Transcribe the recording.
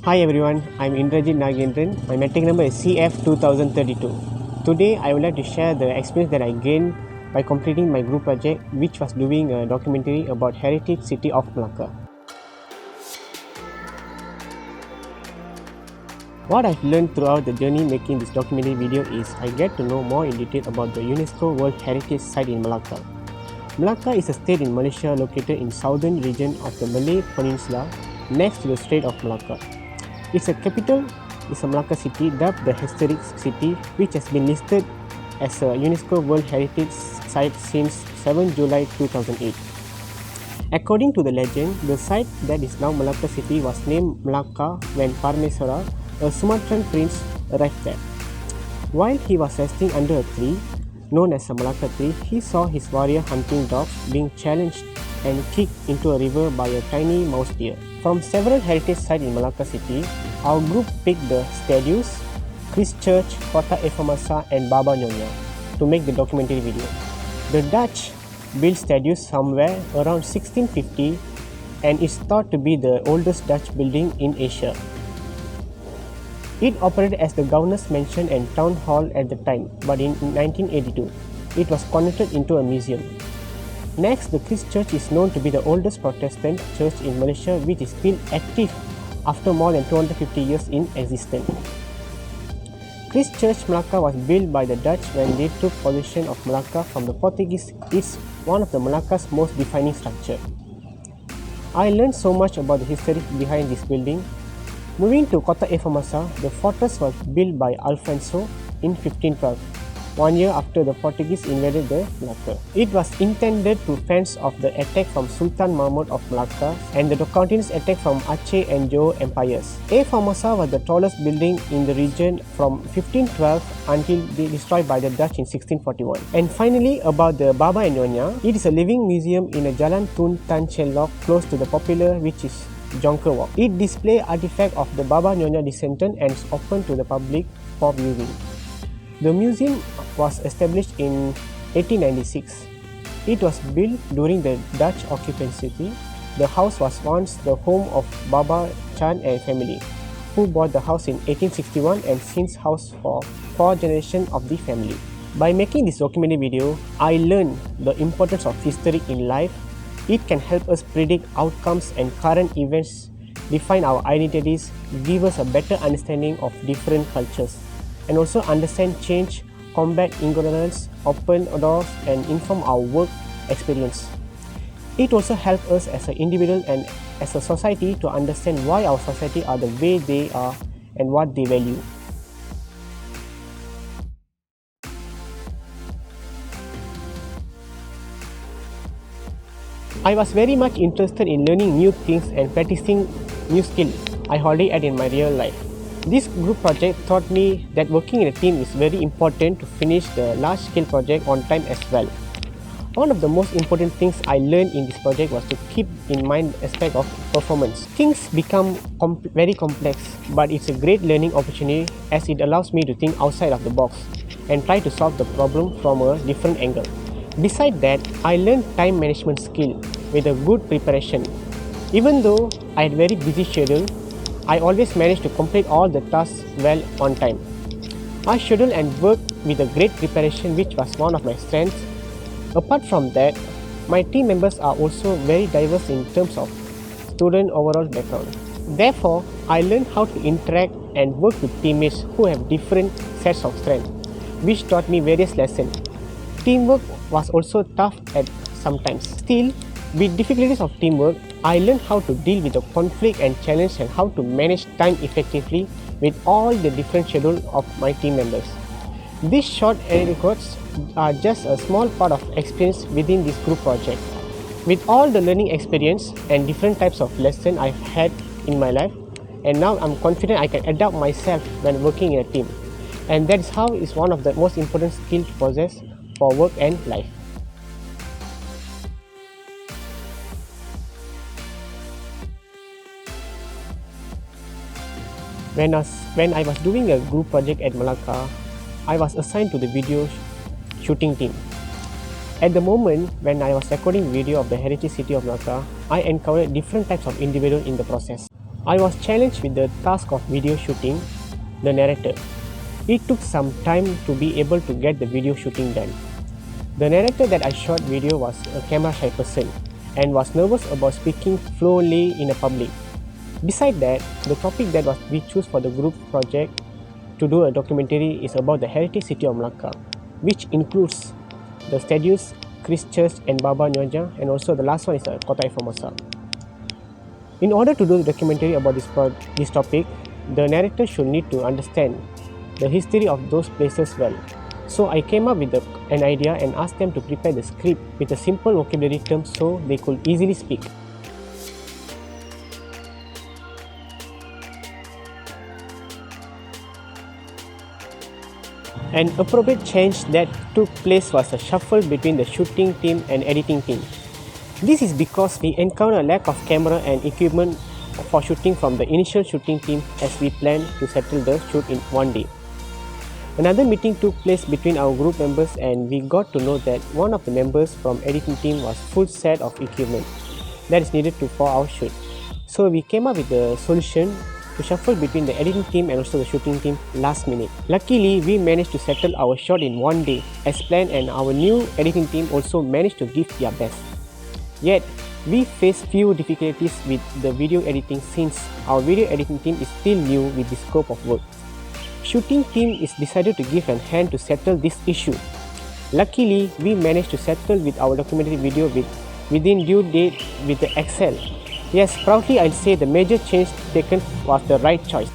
Hi everyone, I'm Indrajid. My metric number is CF2032. Today I would like to share the experience that I gained by completing my group project, which was doing a documentary about heritage city of Malacca. What I've learned throughout the journey making this documentary video is I get to know more in detail about the UNESCO World Heritage Site in Malacca. Malacca is a state in Malaysia located in southern region of the Malay Peninsula next to the Strait of Malacca. Its capital is a Malacca city dubbed the Historic City, which has been listed as a UNESCO World Heritage Site since 7 July 2008. According to the legend, the site that is now Malacca city was named Malacca when Parmeswara, a Sumatran prince, arrived there. While he was resting under a tree, known as a Malacca tree, he saw his warrior hunting dogs being challenged and kicked into a river by a tiny mouse deer. From several heritage sites in Malacca city, our group picked the statues, Christ Church, Kota Efamasa and Baba Nyonya to make the documentary video. The Dutch built statues somewhere around 1650 and is thought to be the oldest Dutch building in Asia. It operated as the governor's mansion and town hall at the time, but in 1982, it was converted into a museum. Next, the Christ Church is known to be the oldest Protestant church in Malaysia, which is still active after more than 250 years in existence. Christ Church Malacca was built by the Dutch when they took possession of Malacca from the Portuguese. It's one of the Malacca's most defining structure. I learned so much about the history behind this building. Moving to Kota Efamasa, the fortress was built by Alfonso in 1512. 1 year after the Portuguese invaded the Malacca. It was intended to fence off the attack from Sultan Mahmud of Malacca and the continuous attack from Aceh and Johor empires. Efamasa was the tallest building in the region from 1512 until destroyed by the Dutch in 1641. And finally, about the Baba and Nyonya, it is a living museum in a Jalan Tun Tan Chelok close to the popular which is Jonker Walk. It displays artifacts of the Baba Nyonya descendant and is open to the public for viewing. The museum was established in 1896. It was built during the Dutch occupancy. The house was once the home of Baba Chan and family, who bought the house in 1861 and since housed for 4 generations of the family. By making this documentary video, I learned the importance of history in life. It can help us predict outcomes and current events, define our identities, give us a better understanding of different cultures, and also understand change, combat ignorance, open doors, and inform our work experience. It also helps us as an individual and as a society to understand why our society are the way they are and what they value. I was very much interested in learning new things and practicing new skills I already had in my real life. This group project taught me that working in a team is very important to finish the large-scale project on time as well. One of the most important things I learned in this project was to keep in mind the aspect of performance. Things become very complex, but it's a great learning opportunity as it allows me to think outside of the box and try to solve the problem from a different angle. Besides that, I learned time management skill with a good preparation. Even though I had very busy schedule, I always managed to complete all the tasks well on time. I scheduled and worked with a great preparation, which was one of my strengths. Apart from that, my team members are also very diverse in terms of student overall background. Therefore, I learned how to interact and work with teammates who have different sets of strengths, which taught me various lessons. Teamwork was also tough at sometimes. Still, with difficulties of teamwork, I learned how to deal with the conflict and challenge and how to manage time effectively with all the different schedules of my team members. These short anecdotes are just a small part of experience within this group project. With all the learning experience and different types of lessons I've had in my life, and now I'm confident I can adapt myself when working in a team. And that's how it's one of the most important skills to possess for work and life. When I was doing a group project at Malacca, I was assigned to the video shooting team. At the moment when I was recording video of the heritage city of Malacca, I encountered different types of individuals in the process. I was challenged with the task of video shooting the narrator. It took some time to be able to get the video shooting done. The narrator that I shot video was a camera shy person and was nervous about speaking fluently in a public. Beside that, the topic that we chose for the group project to do a documentary is about the heritage city of Melaka, which includes the statues, Christ Church and Baba Nyonya, and also the last one is Kota Formosa. In order to do the documentary about this topic, the narrator should need to understand the history of those places well. So I came up with an idea and asked them to prepare the script with a simple vocabulary terms so they could easily speak. An appropriate change that took place was a shuffle between the shooting team and editing team. This is because we encountered a lack of camera and equipment for shooting from the initial shooting team as we planned to settle the shoot in one day. Another meeting took place between our group members and we got to know that one of the members from editing team was full set of equipment that is needed for our shoot. So we came up with a solution to shuffle between the editing team and also the shooting team last minute. Luckily, we managed to settle our shot in one day as planned and our new editing team also managed to give their best. Yet, we faced few difficulties with the video editing since our video editing team is still new with the scope of work. Shooting team is decided to give a hand to settle this issue. Luckily, we managed to settle with our documentary video within due date with the Excel. Yes, proudly I'll say the major change taken was the right choice.